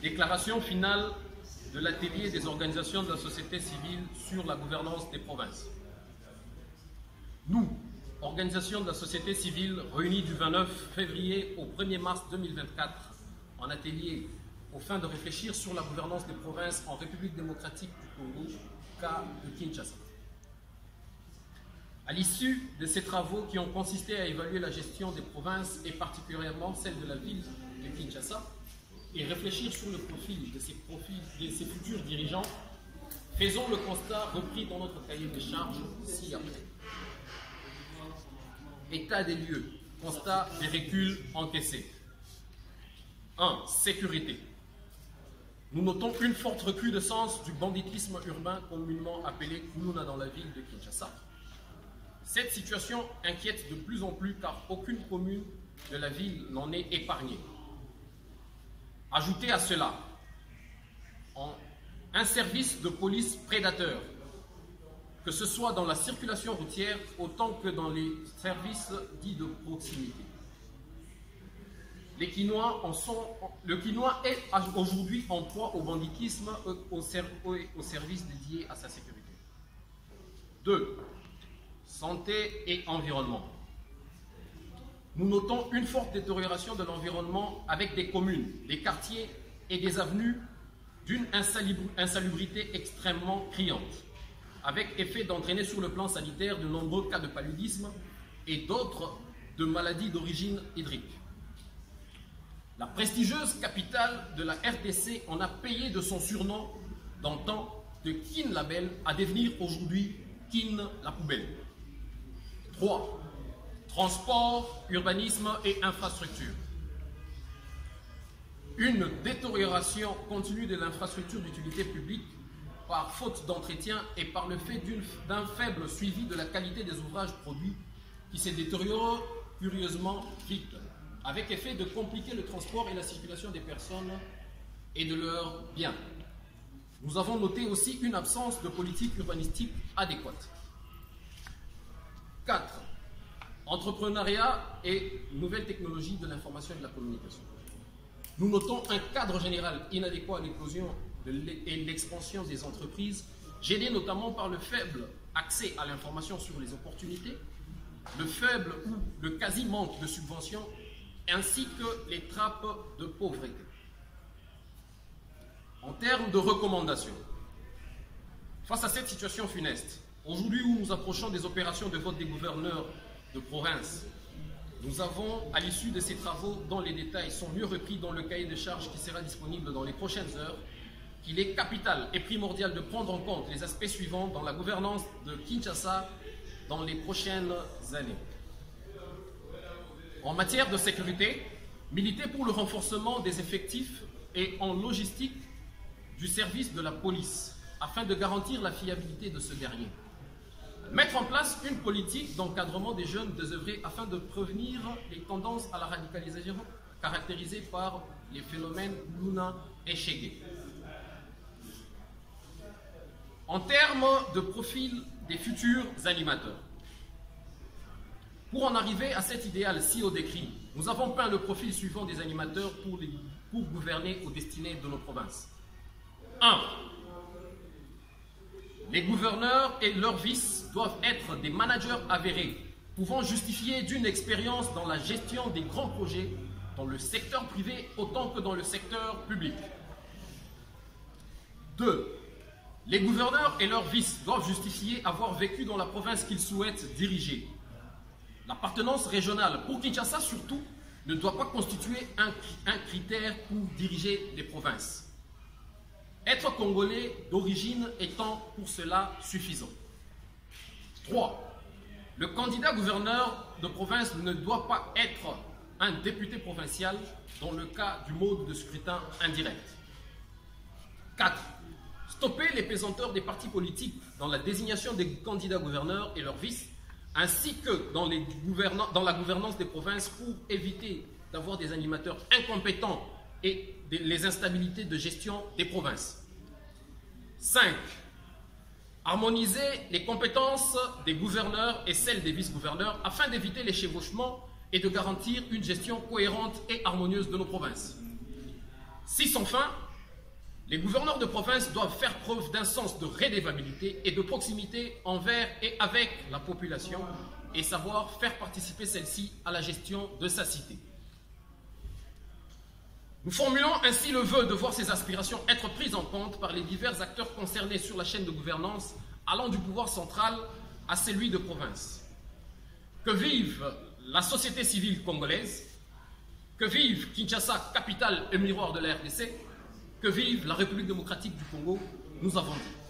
Déclaration finale de l'atelier des organisations de la société civile sur la gouvernance des provinces. Nous, organisations de la société civile réunies du 29 février au 1er mars 2024 en atelier aux fins de réfléchir sur la gouvernance des provinces en République démocratique du Congo, cas de Kinshasa. À l'issue de ces travaux qui ont consisté à évaluer la gestion des provinces et particulièrement celle de la ville de Kinshasa et réfléchir sur le profil de ces futurs dirigeants, faisons le constat repris dans notre cahier de charges ci-après. État des lieux, constat des reculs encaissés. 1. Sécurité. Nous notons une forte recrudescence du banditisme urbain communément appelé Kuluna dans la ville de Kinshasa. Cette situation inquiète de plus en plus car aucune commune de la ville n'en est épargnée. Ajoutez à cela un service de police prédateur, que ce soit dans la circulation routière autant que dans les services dits de proximité. Le Quinois est aujourd'hui en proie au banditisme au service dédié à sa sécurité. 2. Santé et environnement. Nous notons une forte détérioration de l'environnement avec des communes, des quartiers et des avenues d'une insalubrité extrêmement criante, avec effet d'entraîner sur le plan sanitaire de nombreux cas de paludisme et d'autres de maladies d'origine hydrique. La prestigieuse capitale de la RDC en a payé de son surnom d'antan de Kin la Belle à devenir aujourd'hui Kin la Poubelle. 3. Transport, urbanisme et infrastructure. Une détérioration continue de l'infrastructure d'utilité publique par faute d'entretien et par le fait d'un faible suivi de la qualité des ouvrages produits qui se détériorent curieusement vite, avec effet de compliquer le transport et la circulation des personnes et de leurs biens. Nous avons noté aussi une absence de politique urbanistique adéquate. 4. Entrepreneuriat et nouvelles technologies de l'information et de la communication. Nous notons un cadre général inadéquat à l'éclosion et l'expansion des entreprises, gêné notamment par le faible accès à l'information sur les opportunités, le faible ou le quasi-manque de subventions, ainsi que les trappes de pauvreté. En termes de recommandations, face à cette situation funeste, aujourd'hui où nous approchons des opérations de vote des gouverneurs de province, nous avons, à l'issue de ces travaux, dont les détails sont mieux repris dans le cahier de charges qui sera disponible dans les prochaines heures, qu'il est capital et primordial de prendre en compte les aspects suivants dans la gouvernance de Kinshasa dans les prochaines années. En matière de sécurité, militer pour le renforcement des effectifs et en logistique du service de la police, afin de garantir la fiabilité de ce dernier. Mettre en place une politique d'encadrement des jeunes désœuvrés afin de prévenir les tendances à la radicalisation caractérisées par les phénomènes Luna et Chegué. En termes de profil des futurs animateurs, pour en arriver à cet idéal si haut décrit, nous avons peint le profil suivant des animateurs pour gouverner aux destinées de nos provinces. 1. Les gouverneurs et leurs vices doivent être des managers avérés, pouvant justifier d'une expérience dans la gestion des grands projets dans le secteur privé autant que dans le secteur public. 2. Les gouverneurs et leurs vices doivent justifier avoir vécu dans la province qu'ils souhaitent diriger. L'appartenance régionale, pour Kinshasa surtout, ne doit pas constituer un critère pour diriger les provinces. Être congolais d'origine étant pour cela suffisant. 3. Le candidat gouverneur de province ne doit pas être un député provincial dans le cas du mode de scrutin indirect. 4. Stopper les pesanteurs des partis politiques dans la désignation des candidats gouverneurs et leurs vices, ainsi que dans la gouvernance des provinces pour éviter d'avoir des animateurs incompétents et les instabilités de gestion des provinces. 5. Harmoniser les compétences des gouverneurs et celles des vice-gouverneurs afin d'éviter les chevauchements et de garantir une gestion cohérente et harmonieuse de nos provinces. 6. Enfin, Les gouverneurs de province doivent faire preuve d'un sens de redevabilité et de proximité envers et avec la population et savoir faire participer celle-ci à la gestion de sa cité. Nous formulons ainsi le vœu de voir ces aspirations être prises en compte par les divers acteurs concernés sur la chaîne de gouvernance allant du pouvoir central à celui de province. Que vive la société civile congolaise, que vive Kinshasa, capitale et miroir de la RDC, que vive la République démocratique du Congo, nous avons dit.